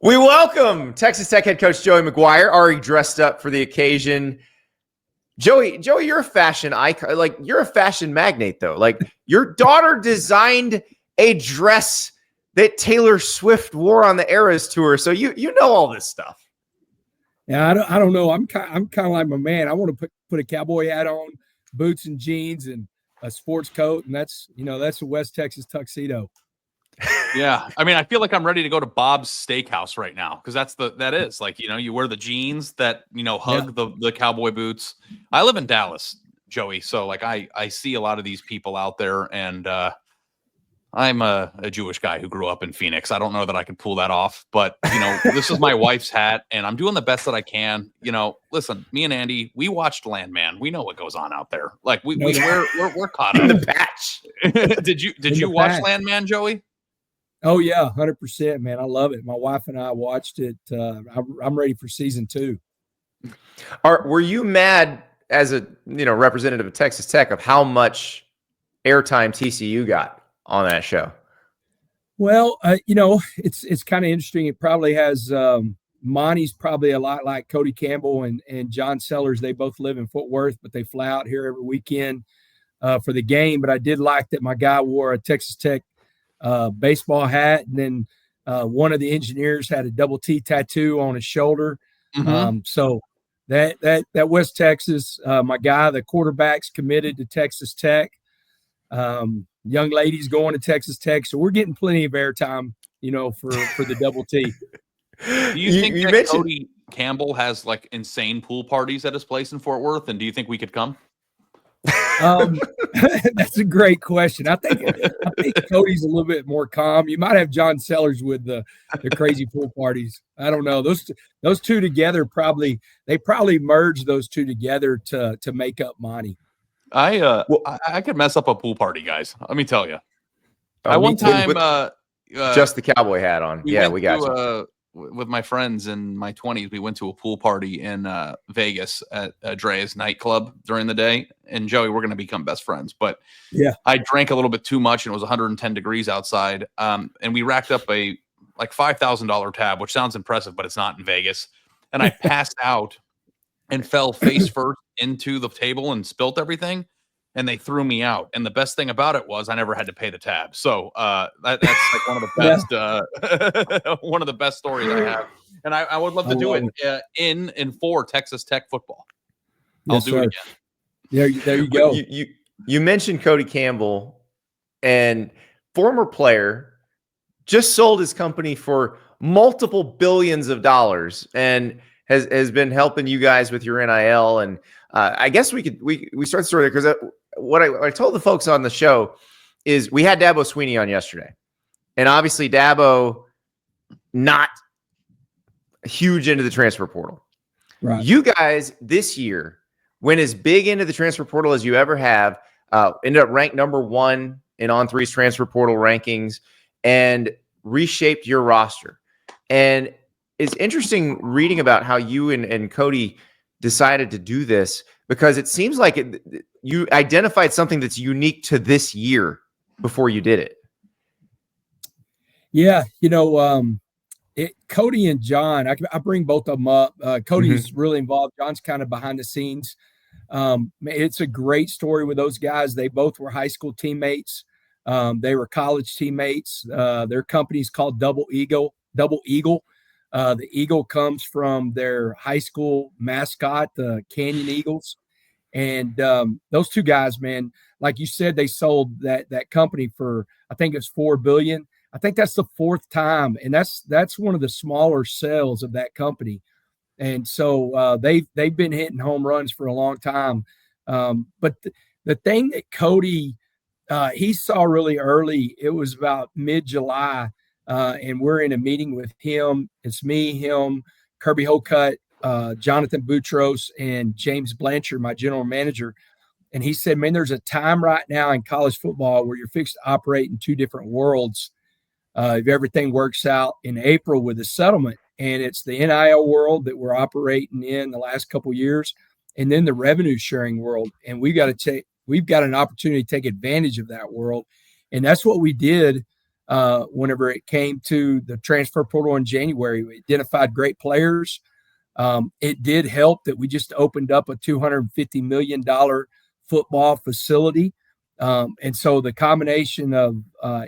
We welcome Texas Tech head coach Joey McGuire, already dressed up for the occasion. Joey, you're a fashion icon. Like, you're a fashion magnate, though. Like, your daughter designed a dress that Taylor Swift wore on the Eras tour. So you know all this stuff. Yeah, I don't know. I'm kind of like my man. I want to put a cowboy hat on, boots and jeans, and a sports coat, and that's a West Texas tuxedo. Yeah, I mean, I feel like I'm ready to go to Bob's Steakhouse right now because that is like, you wear the jeans that hug the cowboy boots. I live in Dallas, Joey, so like I see a lot of these people out there, and I'm a Jewish guy who grew up in Phoenix. I don't know that I can pull that off, but this is my wife's hat, and I'm doing the best that I can. Listen, me and Andy, we watched Landman. We know what goes on out there. Like we're caught up in the patch. Did you watch Landman, Joey? Oh yeah, 100%, man. I love it. My wife and I watched it. I'm ready for season 2. Were you mad as a representative of Texas Tech of how much airtime TCU got on that show? Well, it's kind of interesting. It probably has Monty's probably a lot like Cody Campbell and John Sellers. They both live in Fort Worth, but they fly out here every weekend for the game. But I did like that my guy wore a Texas Tech baseball hat, and then one of the engineers had a double T tattoo on his shoulder. Mm-hmm. So that West Texas, my guy, the quarterback's committed to Texas Tech. Young ladies going to Texas Tech, so we're getting plenty of airtime, for the double T. Do you think that Cody Campbell has like insane pool parties at his place in Fort Worth, and do you think we could come? That's a great question. I think Cody's a little bit more calm. You might have John Sellers with the crazy pool parties. I don't know. Those two together probably merged those two together to make up Monty. I could mess up a pool party, guys. Let me tell you. One time just the cowboy hat on. We got you. With my friends in my 20s, we went to a pool party in Vegas at Dre's nightclub during the day. And Joey, we're going to become best friends. But yeah, I drank a little bit too much, and it was 110 degrees outside. And we racked up a $5,000 tab, which sounds impressive, but it's not in Vegas. And I passed out and fell face first into the table and spilt everything. And they threw me out. And the best thing about it was I never had to pay the tab. So that's like one of the best one of the best stories I have. And I would love to do it in for Texas Tech football. I'll do it again. There you go. You mentioned Cody Campbell, and former player, just sold his company for multiple billions of dollars and has been helping you guys with your NIL. And I guess we start the story there because what I told the folks on the show is we had Dabo Sweeney on yesterday, and obviously Dabo not huge into the transfer portal. Right. You guys this year went as big into the transfer portal as you ever have. Ended up ranked number 1 in On3's transfer portal rankings and reshaped your roster. And it's interesting reading about how you and Cody decided to do this, because it seems like you identified something that's unique to this year before you did it. Yeah. Cody and John, I bring both of them up. Cody's really involved. John's kind of behind the scenes. It's a great story with those guys. They both were high school teammates. They were college teammates. Their company's called Double Eagle. The eagle comes from their high school mascot, the Canyon Eagles. And those two guys, man, like you said, they sold that company for, I think it's $4 billion. I think that's the 4th time, and that's one of the smaller sales of that company. And so they've been hitting home runs for a long time. But the thing that Cody he saw really early, it was about mid-July. And we're in a meeting with him. It's me, him, Kirby Holcutt, Jonathan Boutros, and James Blanchard, my general manager. And he said, man, there's a time right now in college football where you're fixed to operate in 2 different worlds. If everything works out in April with the settlement, and it's the NIL world that we're operating in the last couple of years, and then the revenue sharing world. And we've got an opportunity to take advantage of that world. And that's what we did. whenever it came to the transfer portal in January. We identified great players. It did help that we just opened up a $250 million football facility. And so the combination of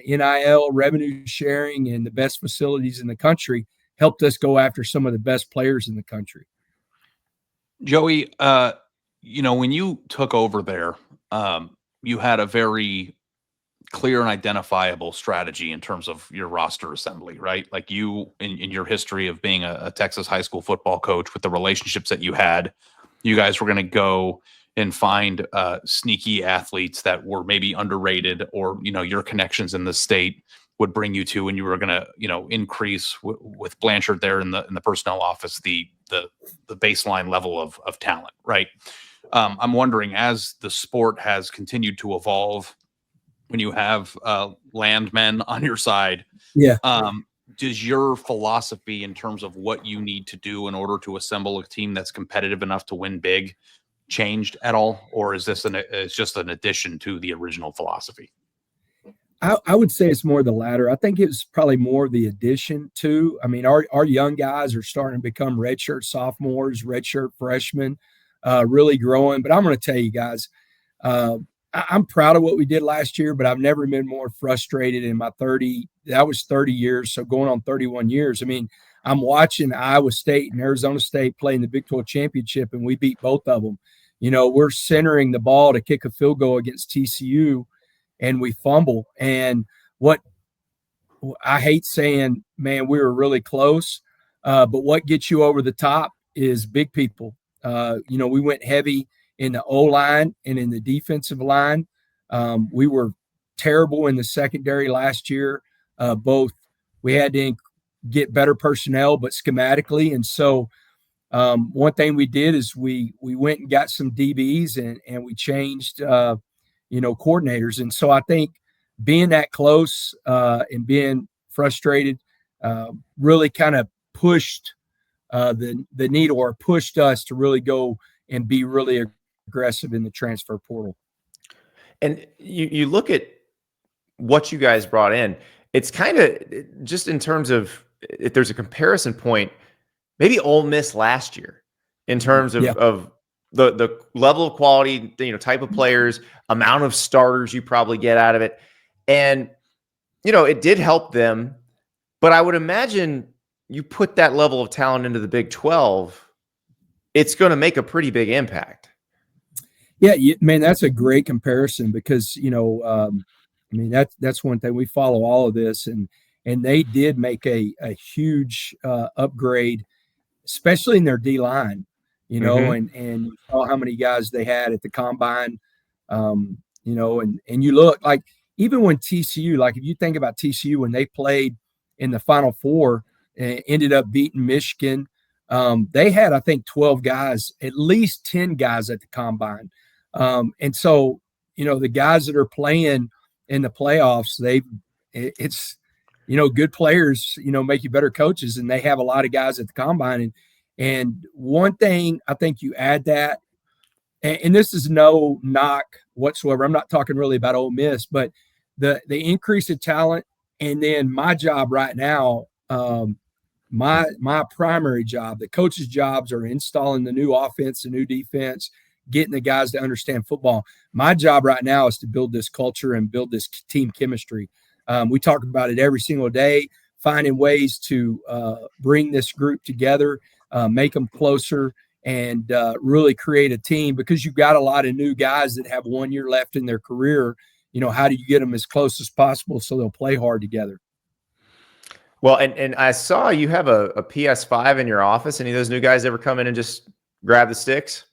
NIL, revenue sharing, and the best facilities in the country helped us go after some of the best players in the country. Joey, when you took over there, you had a very clear and identifiable strategy in terms of your roster assembly, right? Like you, in your history of being a Texas high school football coach, with the relationships that you had, you guys were going to go and find sneaky athletes that were maybe underrated, or, your connections in the state would bring you to, and you were going to, increase with Blanchard there in the personnel office, the baseline level of talent, right? I'm wondering, as the sport has continued to evolve, when you have landmen on your side, does your philosophy in terms of what you need to do in order to assemble a team that's competitive enough to win big changed at all, or is this it's just an addition to the original philosophy? I would say it's more the latter. I think it's probably more the addition to. I mean, our young guys are starting to become redshirt sophomores, redshirt freshmen, really growing. But I'm going to tell you guys, I'm proud of what we did last year, but I've never been more frustrated in my 30. That was 30 years, so going on 31 years. I mean, I'm watching Iowa State and Arizona State play in the Big 12 championship, and we beat both of them. We're centering the ball to kick a field goal against TCU, and we fumble. And what I hate saying, man, we were really close, but what gets you over the top is big people. We went heavy in the O-line and in the defensive line. We were terrible in the secondary last year. Both we had to get better personnel, but schematically. And so one thing we did is we went and got some DBs and we changed, coordinators. And so I think being that close and being frustrated really kind of pushed the needle, or pushed us to really go and be really aggressive in the transfer portal. And you look at what you guys brought in, it's kind of just in terms of, if there's a comparison point, maybe Ole Miss last year in terms of, of the level of quality, type of players, amount of starters you probably get out of it. And, it did help them, but I would imagine you put that level of talent into the Big 12, it's going to make a pretty big impact. Yeah, man, that's a great comparison because, that's one thing. We follow all of this, and they did make a huge upgrade, especially in their D line, and you saw how many guys they had at the combine, and you look like, even when TCU, like if you think about TCU, when they played in the Final Four and ended up beating Michigan, they had, I think, 12 guys, at least 10 guys at the combine. And so, the guys that are playing in the playoffs, it's good players, make you better coaches, and they have a lot of guys at the combine. And one thing, I think you add that, and this is no knock whatsoever. I'm not talking really about Ole Miss, but the increase of talent. And then my job right now, my primary job, the coaches' jobs are installing the new offense, the new defense, getting the guys to understand football. My job right now is to build this culture and build this team chemistry. We talk about it every single day, finding ways to bring this group together, make them closer, and really create a team, because you've got a lot of new guys that have 1 year left in their career. How do you get them as close as possible so they'll play hard together? Well, and I saw you have a PS5 in your office. Any of those new guys ever come in and just grab the sticks?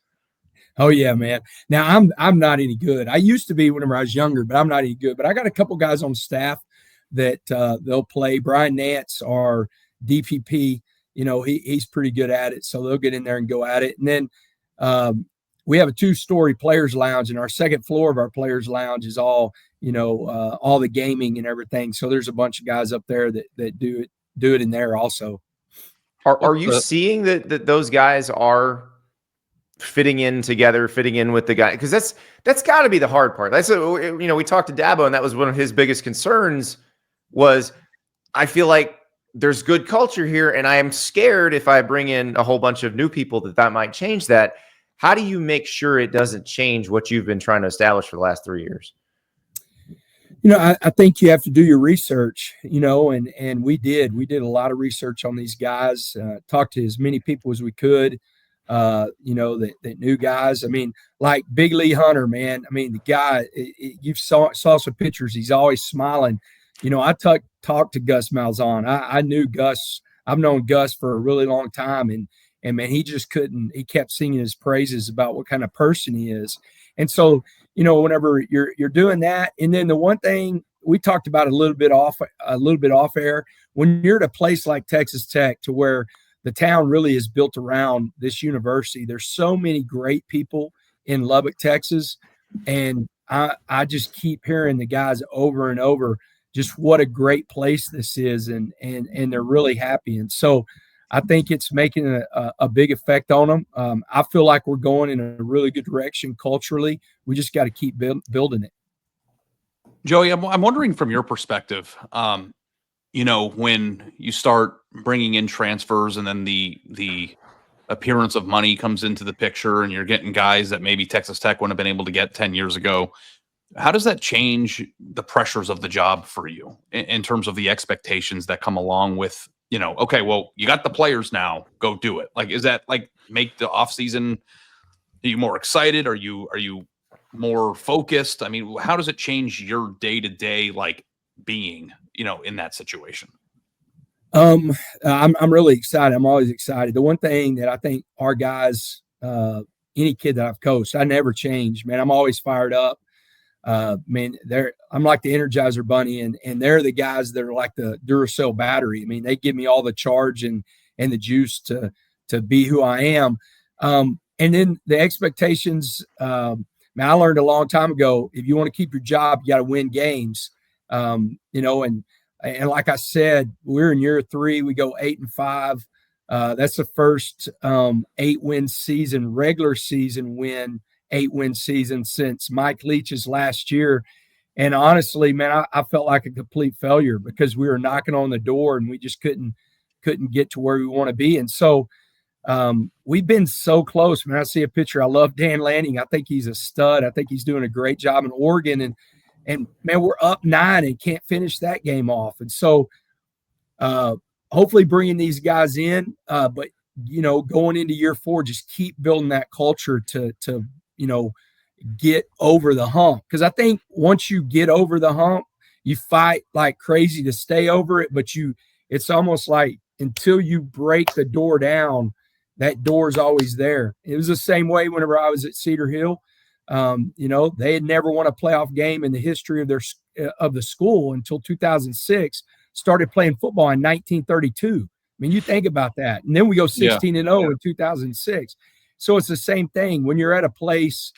Oh yeah, man. Now I'm not any good. I used to be whenever I was younger, but I'm not any good. But I got a couple guys on staff that they'll play. Brian Nance, our DPP, he's pretty good at it, so they'll get in there and go at it. And then we have a 2-story players lounge, and our second floor of our players lounge is all all the gaming and everything. So there's a bunch of guys up there that do it in there also. Are you seeing that those guys are fitting in together, fitting in with the guy? Because that's got to be the hard part. That's we talked to Dabo, and that was one of his biggest concerns was I feel like there's good culture here, and I am scared if I bring in a whole bunch of new people that might change that. How do you make sure it doesn't change what you've been trying to establish for the last 3 years? I think you have to do your research, and we did a lot of research on these guys, talked to as many people as we could, that knew guys. I mean, like Big Lee Hunter, man. I mean, the guy, you saw some pictures. He's always smiling. I talked to Gus Malzahn. I knew Gus. I've known Gus for a really long time, and man, he just couldn't. He kept singing his praises about what kind of person he is, and so. Whenever you're doing that, and then the one thing we talked about a little bit off air, when you're at a place like Texas Tech, to where the town really is built around this university, there's so many great people in Lubbock, Texas, and I just keep hearing the guys over and over just what a great place this is, and they're really happy, and so. I think it's making a big effect on them. I feel like we're going in a really good direction culturally. We just got to keep building it. Joey, I'm wondering from your perspective, when you start bringing in transfers and then the appearance of money comes into the picture and you're getting guys that maybe Texas Tech wouldn't have been able to get 10 years ago, how does that change the pressures of the job for you in terms of the expectations that come along with okay, well, you got the players now, go do it. Like, is that like make the offseason, are you more excited? Are you more focused? I mean, how does it change your day-to-day, like being, in that situation? I'm really excited. I'm always excited. The one thing that I think our guys, any kid that I've coached, I never change, man. I'm always fired up. Man, I'm like the Energizer Bunny, and they're the guys that are like the Duracell battery. I mean, they give me all the charge and the juice to be who I am. And then the expectations, man, I learned a long time ago, if you want to keep your job, you got to win games. And like I said, we're in year 3, we go 8-5. That's the first 8-win season, regular season win 8-win season since Mike Leach's last year. And honestly, man, I felt like a complete failure because we were knocking on the door and we just couldn't get to where we want to be. And so we've been so close. Man, I see a picture. I love Dan Lanning. I think he's a stud. I think he's doing a great job in Oregon. And man, we're up 9 and can't finish that game off. And so hopefully bringing these guys in, but going into year 4, just keep building that culture to get over the hump. Because I think once you get over the hump, you fight like crazy to stay over it. But it's almost like until you break the door down, that door's always there. It was the same way whenever I was at Cedar Hill. They had never won a playoff game in the history of the school until 2006. Started playing football in 1932. I mean, you think about that. And then we go 16-0 in 2006. So it's the same thing when you're at a place,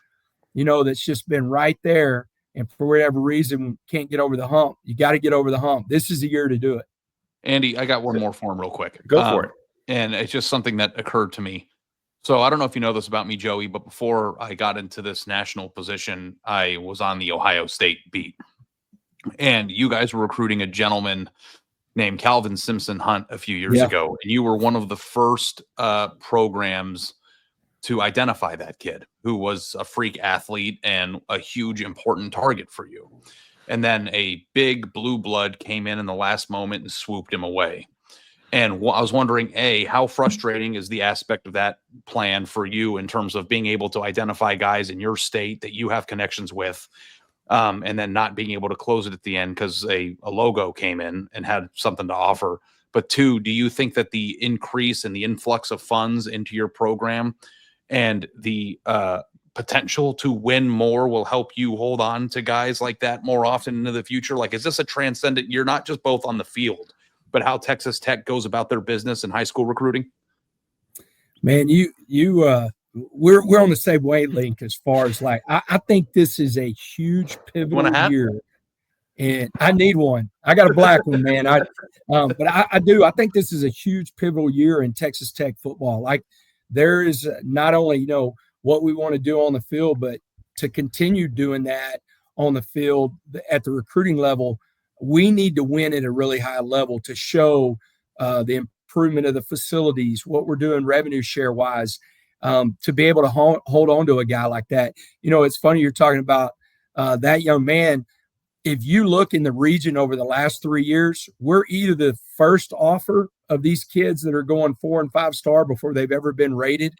that's just been right there. And for whatever reason, can't get over the hump. You got to get over the hump. This is the year to do it. Andy, I got one more for him real quick. Go for it. And it's just something that occurred to me. So I don't know if you know this about me, Joey, but before I got into this national position, I was on the Ohio State beat. And you guys were recruiting a gentleman named Calvin Simpson Hunt a few years ago. And you were one of the first programs to identify that kid who was a freak athlete and a huge important target for you. And then a big blue blood came in the last moment and swooped him away. And I was wondering, how frustrating is the aspect of that plan for you in terms of being able to identify guys in your state that you have connections with, and then not being able to close it at the end because a logo came in and had something to offer. But 2, do you think that the increase in the influx of funds into your program and the potential to win more will help you hold on to guys like that more often into the future? Like, is this a transcendent? You're not just both on the field, but how Texas Tech goes about their business in high school recruiting? Man, we're on the same wavelength as far as like, I think this is a huge pivotal year. And I need one. I got a black one, man. But I do. I think this is a huge pivotal year in Texas Tech football. Like, there is not only, what we want to do on the field, but to continue doing that on the field at the recruiting level we need to win at a really high level to show the improvement of the facilities, what we're doing revenue share wise, to be able to hold on to a guy like that. It's funny you're talking about that young man. If you look in the region over the last 3 years, we're either the first offer of these kids that are going 4 and 5 star before they've ever been rated,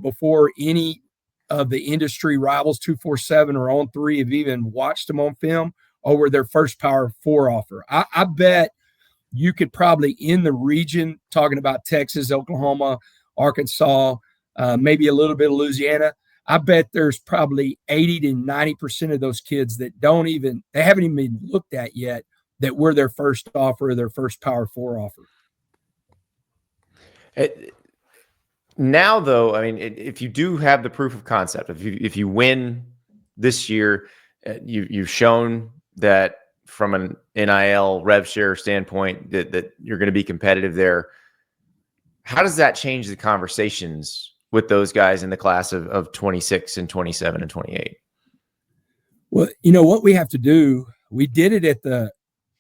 before any of the industry rivals 247 or On3 have even watched them on film, or we're their first Power 4 offer. I bet you could probably, in the region, talking about Texas, Oklahoma, Arkansas, maybe a little bit of Louisiana, I bet there's probably 80 to 90% of those kids that they haven't even been looked at yet, that we're their first offer or their first Power 4 offer. Now, though, I mean, if you do have the proof of concept, if you win this year, you've shown that from an NIL rev share standpoint that you're going to be competitive there. How does that change the conversations with those guys in the class of 26 and 27 and 28? Well, what we have to do, we did it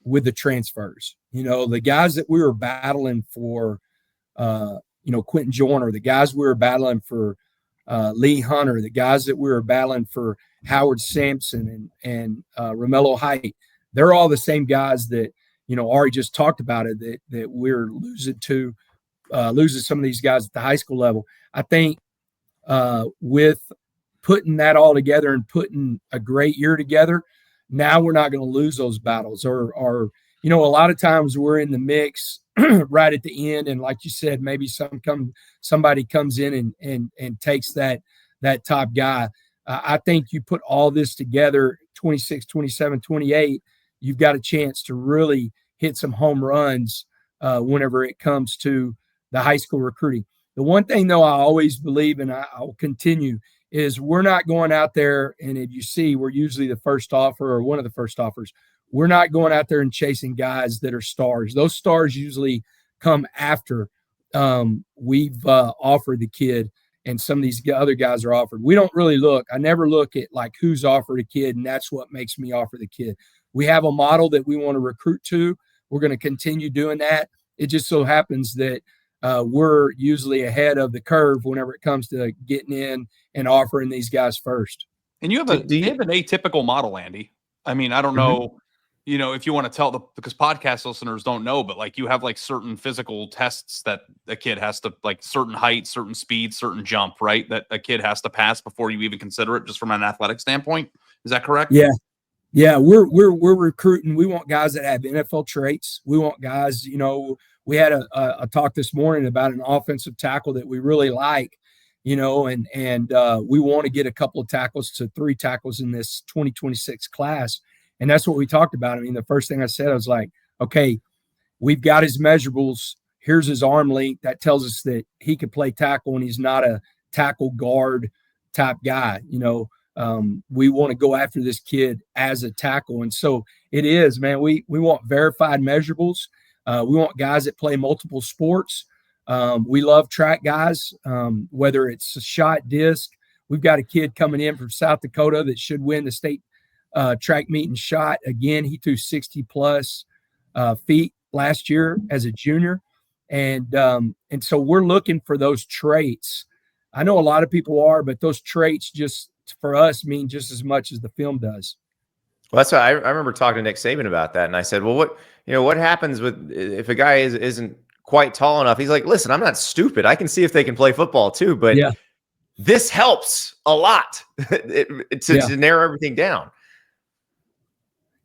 with the transfers. The guys that we were battling for, Quentin Joyner, the guys we were battling for, Lee Hunter, the guys that we were battling for, Howard Sampson and Romello Height. They're all the same guys that, Ari just talked about it, that we're losing some of these guys at the high school level. I think with putting that all together and putting a great year together, now we're not going to lose those battles. Or a lot of times we're in the mix right at the end, and like you said, maybe somebody comes in and takes that top guy. I think you put all this together, 26, 27, 28, you've got a chance to really hit some home runs whenever it comes to the high school recruiting. The one thing, though, I always believe, and I'll continue, is we're not going out there, and if you see, we're usually the first offer or one of the first offers. We're not going out there and chasing guys that are stars. Those stars usually come after we've offered the kid and some of these other guys are offered. We don't really look. I never look at like who's offered a kid, and that's what makes me offer the kid. We have a model that we want to recruit to. We're going to continue doing that. It just so happens that we're usually ahead of the curve whenever it comes to getting in and offering these guys first. And you have an atypical model, Andy. I mean, I don't know, if you want to tell because podcast listeners don't know, but like you have like certain physical tests that a kid has to, like certain height, certain speed, certain jump, right? That a kid has to pass before you even consider it, just from an athletic standpoint. Is that correct? Yeah. Yeah. We're recruiting. We want guys that have NFL traits. We want guys, we had a talk this morning about an offensive tackle that we really like, and we want to get a couple of tackles to 3 tackles in this 2026 class. And that's what we talked about. I mean, the first thing I said, I was like, okay, we've got his measurables. Here's his arm length. That tells us that he could play tackle and he's not a tackle guard type guy. We want to go after this kid as a tackle. And so it is, man, we want verified measurables. We want guys that play multiple sports. We love track guys, whether it's a shot, disc. We've got a kid coming in from South Dakota that should win the state track meet and shot. Again, he threw 60+ feet last year as a junior. And so we're looking for those traits. I know a lot of people are, but those traits just for us mean just as much as the film does. Well, that's why I remember talking to Nick Saban about that. And I said, well, what happens if a guy isn't quite tall enough? He's like, listen, I'm not stupid. I can see if they can play football too, but this helps a lot to narrow everything down.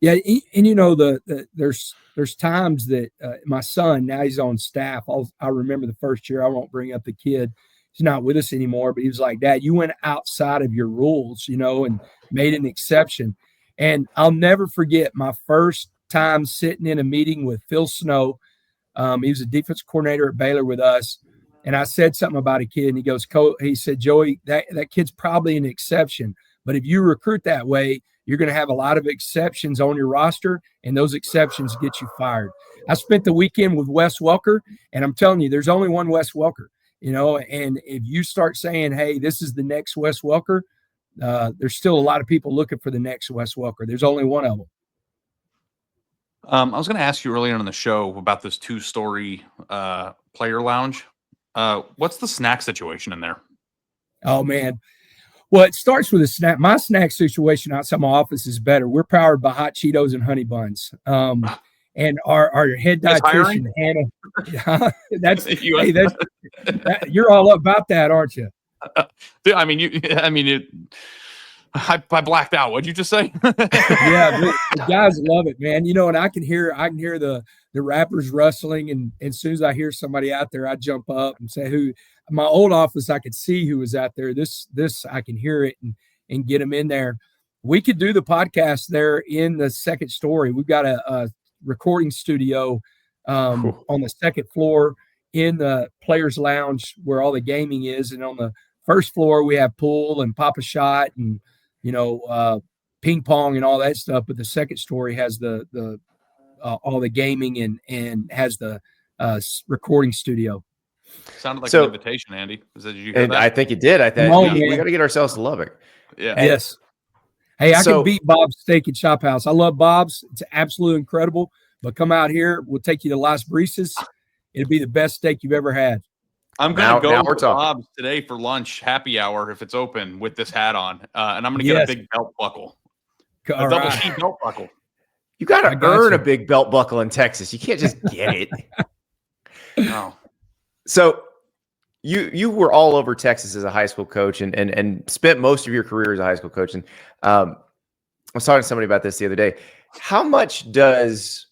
Yeah. And there's times that my son, now he's on staff. I remember the first year, I won't bring up the kid. He's not with us anymore, but he was like, Dad, you went outside of your rules, and made an exception. And I'll never forget my first time sitting in a meeting with Phil Snow. He was a defense coordinator at Baylor with us. And I said something about a kid, and he said, Joey, that kid's probably an exception. But if you recruit that way, you're going to have a lot of exceptions on your roster, and those exceptions get you fired. I spent the weekend with Wes Welker, and I'm telling you, there's only one Wes Welker, and if you start saying, hey, this is the next Wes Welker, there's still a lot of people looking for the next Wes Welker. There's only one of them. I was going to ask you earlier in the show about this 2-story player lounge. What's the snack situation in there? Oh man. Well, it starts with a snack. My snack situation outside my office is better. We're powered by hot Cheetos and honey buns. And our head dietitian, Hannah, you're all about that, aren't you? I blacked out. What'd you just say? Yeah, the guys love it, man. And I can hear the wrappers rustling, and as soon as I hear somebody out there, I jump up and say who. My old office, I could see who was out there. This I can hear it and get them in there. We could do the podcast there in the second story. We've got a recording studio Cool. on the second floor in the players lounge where all the gaming is, and on the first floor we have pool and pop a shot and ping pong and all that stuff. But the second story has the all the gaming and has the recording studio. Sounded like an invitation, Andy. Did you hear that? I think it did. I think we got to get ourselves to Lubbock. Yeah. Yes. Hey, I can beat Bob's Steak and Shop House. I love Bob's. It's absolutely incredible. But come out here. We'll take you to Las Brisas. It'll be the best steak you've ever had. I'm going to go to Bob's today for lunch, happy hour, if it's open, with this hat on. And I'm going to get a big belt buckle. A double C belt buckle. You got to earn a big belt buckle in Texas. You can't just get it. No. So you were all over Texas as a high school coach and spent most of your career as a high school coach. And I was talking to somebody about this the other day. How much does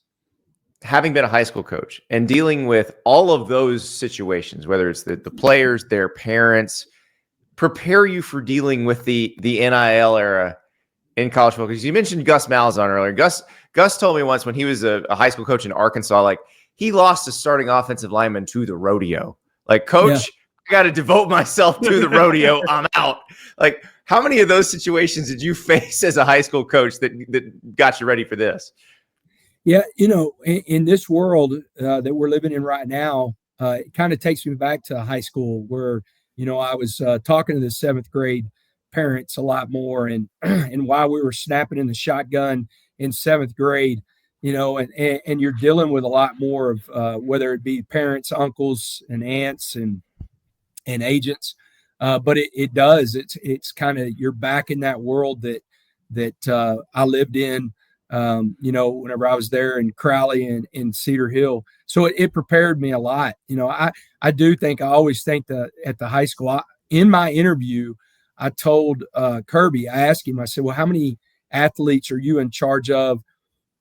having been a high school coach and dealing with all of those situations, whether it's the players, their parents, prepare you for dealing with the NIL era in college football? Because you mentioned Gus Malzahn earlier. Gus told me once when he was a high school coach in Arkansas, like he lost a starting offensive lineman to the rodeo. Like, coach, I got to devote myself to the rodeo. I'm out. Like, how many of those situations did you face as a high school coach that got you ready for this? Yeah, in this world that we're living in right now, it kind of takes me back to high school where, I was talking to the 7th grade parents a lot more, and while we were snapping in the shotgun in 7th grade, and you're dealing with a lot more of whether it be parents, uncles, and aunts and agents, but it's kind of, you're back in that world that I lived in. Whenever I was there in Crowley and in Cedar Hill. So it prepared me a lot. I do think, I always think that at the high school, in my interview, I told Kirby, I asked him, I said, well, how many athletes are you in charge of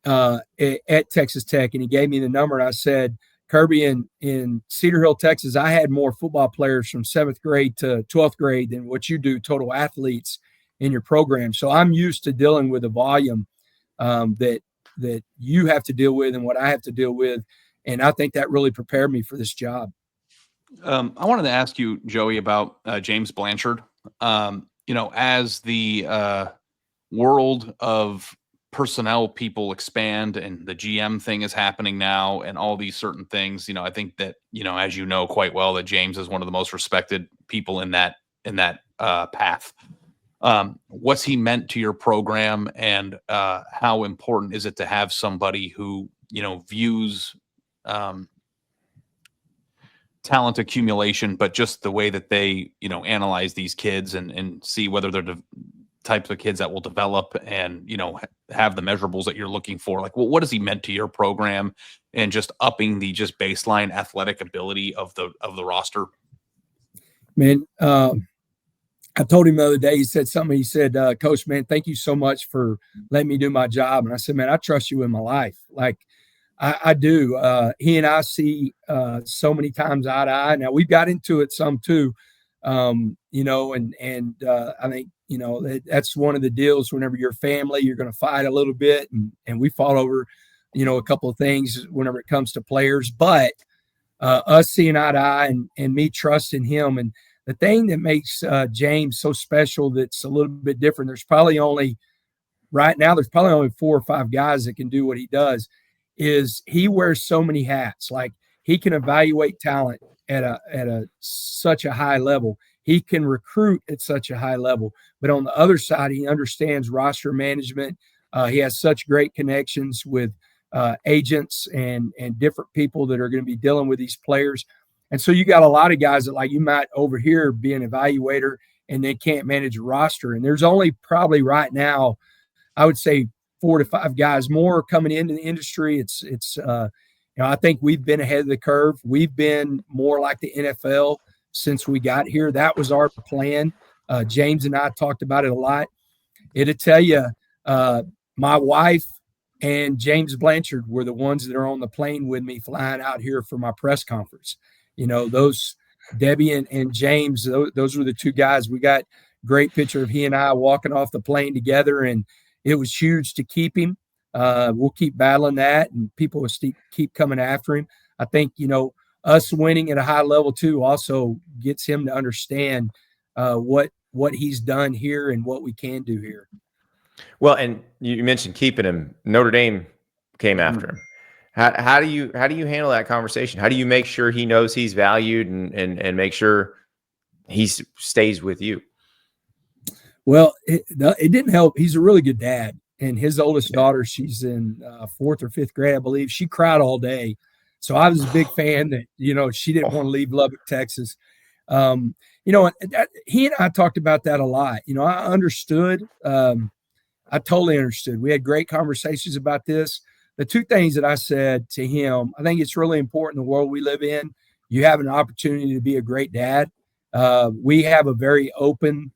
at Texas Tech? And he gave me the number. And I said, Kirby, in Cedar Hill, Texas, I had more football players from 7th grade to 12th grade than what you do total athletes in your program. So I'm used to dealing with the volume that you have to deal with and what I have to deal with. And I think that really prepared me for this job. I wanted to ask you, Joey, about James Blanchard. As the world of personnel people expand and the GM thing is happening now and all these certain things, I think that, as you know quite well, that James is one of the most respected people in that path. What's he meant to your program, and how important is it to have somebody who, views talent accumulation, but just the way that they, analyze these kids and see whether they're the types of kids that will develop and, have the measurables that you're looking for? Like, what has he meant to your program and just upping the just baseline athletic ability of the roster? Man, I told him the other day, he said, Coach, man, thank you so much for letting me do my job. And I said, man, I trust you with my life. Like I do. He and I see so many times eye to eye. Now we've got into it some too, I think, that's one of the deals. Whenever you're family, you're going to fight a little bit. And we fought over, a couple of things whenever it comes to players, but us seeing eye to eye and me trusting him. And the thing that makes James so special, that's a little bit different, there's probably only 4 or 5 guys that can do what he does, is he wears so many hats. Like, he can evaluate talent at such a high level. He can recruit at such a high level. But on the other side, he understands roster management. He has such great connections with agents and different people that are going to be dealing with these players. And so you got a lot of guys that, like, you might over here be an evaluator and they can't manage a roster. And there's only probably right now, I would say 4 to 5 guys more coming into the industry. It's I think we've been ahead of the curve. We've been more like the NFL since we got here. That was our plan. James and I talked about it a lot. It'll tell you, my wife and James Blanchard were the ones that are on the plane with me flying out here for my press conference. Those Debbie and James, those were the 2 guys. We got great picture of he and I walking off the plane together, and it was huge to keep him. We'll keep battling that, and people will keep coming after him. I think, us winning at a high level too also gets him to understand what he's done here and what we can do here. Well, and you mentioned keeping him. Notre Dame came after him. How do you handle that conversation? How do you make sure he knows he's valued and make sure he stays with you? Well, it didn't help. He's a really good dad, and his oldest daughter, she's in 4th or 5th grade, I believe. She cried all day. So I was a big fan that, she didn't want to leave Lubbock, Texas. He and I talked about that a lot. I understood. I totally understood. We had great conversations about this. The 2 things that I said to him, I think it's really important in the world we live in. You have an opportunity to be a great dad. We have a very open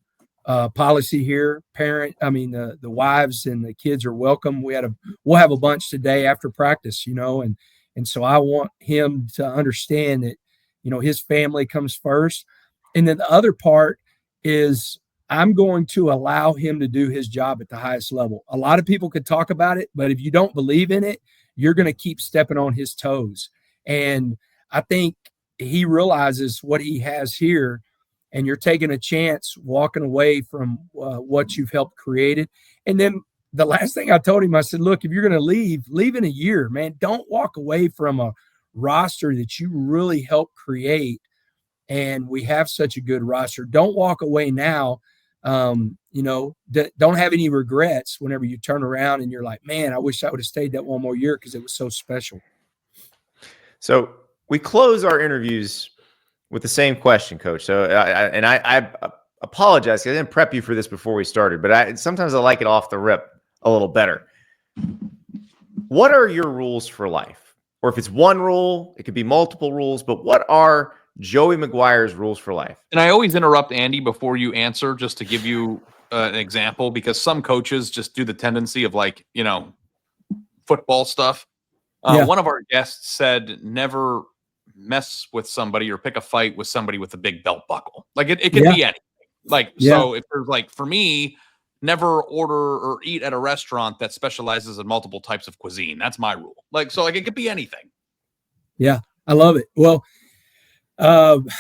policy here. The wives and the kids are welcome. We'll have a bunch today after practice, and so I want him to understand that, his family comes first. And then the other part is I'm going to allow him to do his job at the highest level. A lot of people could talk about it, but if you don't believe in it, you're going to keep stepping on his toes. And I think he realizes what he has here, and you're taking a chance walking away from what you've helped create. And then the last thing I told him, I said, look, if you're going to leave in a year, man. Don't walk away from a roster that you really helped create. And we have such a good roster. Don't walk away now. Don't have any regrets whenever you turn around and you're like, man, I wish I would have stayed that one more year because it was so special. So we close our interviews with the same question, Coach. So I apologize. I didn't prep you for this before we started, but sometimes I like it off the rip a little better. What are your rules for life? Or if it's one rule, it could be multiple rules, but what are Joey McGuire's rules for life? And I always interrupt Andy before you answer, just to give you an example, because some coaches just do the tendency of football stuff. One of our guests said, never mess with somebody or pick a fight with somebody with a big belt buckle. It could be anything. So if there's for me, never order or eat at a restaurant that specializes in multiple types of cuisine. That's my rule. It could be anything. Yeah, I love it. Well,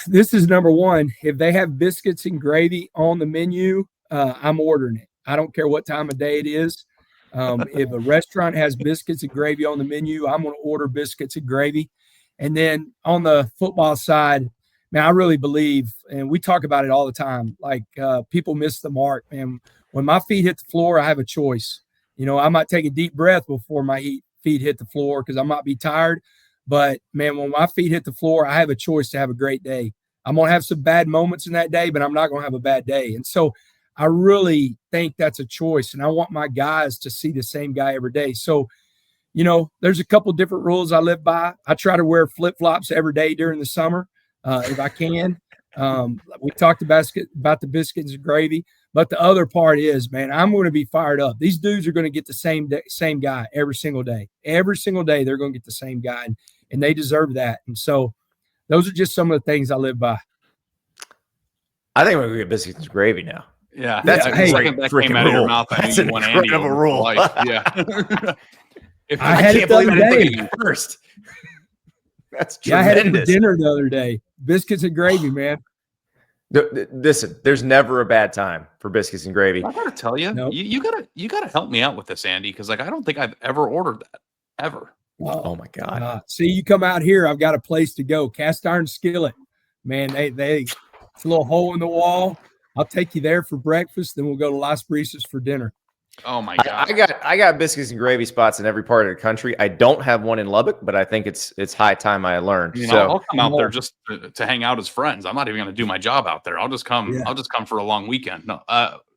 this is number one. If they have biscuits and gravy on the menu, I'm ordering it. I don't care what time of day it is. If a restaurant has biscuits and gravy on the menu, I'm going to order biscuits and gravy. And then on the football side, man, I really believe, and we talk about it all the time, people miss the mark, man. When my feet hit the floor, I have a choice. I might take a deep breath before my feet hit the floor because I might be tired. But, man, when my feet hit the floor, I have a choice to have a great day. I'm going to have some bad moments in that day, but I'm not going to have a bad day. And so I really think that's a choice, and I want my guys to see the same guy every day. So, there's a couple different rules I live by. I try to wear flip-flops every day during the summer if I can. We talked about the biscuits and gravy. But the other part is, man, I'm going to be fired up. These dudes are going to get the same guy every single day. Every single day they're going to get the same guy, and they deserve that. And so those are just some of the things I live by. I think we're going to get biscuits and gravy now. Yeah. That's a great that freaking came out of your rule. mouth. That's an incredible rule. Yeah. I can't believe I didn't think of it first. That's tremendous. Yeah, I had it for dinner the other day. Biscuits and gravy, man. Listen, there's never a bad time for biscuits and gravy. I gotta tell you, Nope. you gotta help me out with this, Andy, because I don't think I've ever ordered that ever. Oh my God! See, you come out here, I've got a place to go. Cast iron skillet, man. It's a little hole in the wall. I'll take you there for breakfast, then we'll go to Las Brisas for dinner. Oh my God. I got biscuits and gravy spots in every part of the country. I don't have one in Lubbock, but I think it's high time I learned. I'll come out there just to hang out as friends. I'm not even going to do my job out there. I'll just come. Yeah. I'll just come for a long weekend. No,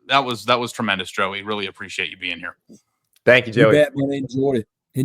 that was tremendous, Joey. Really appreciate you being here. Thank you, Joey. You bet, man. I enjoyed it.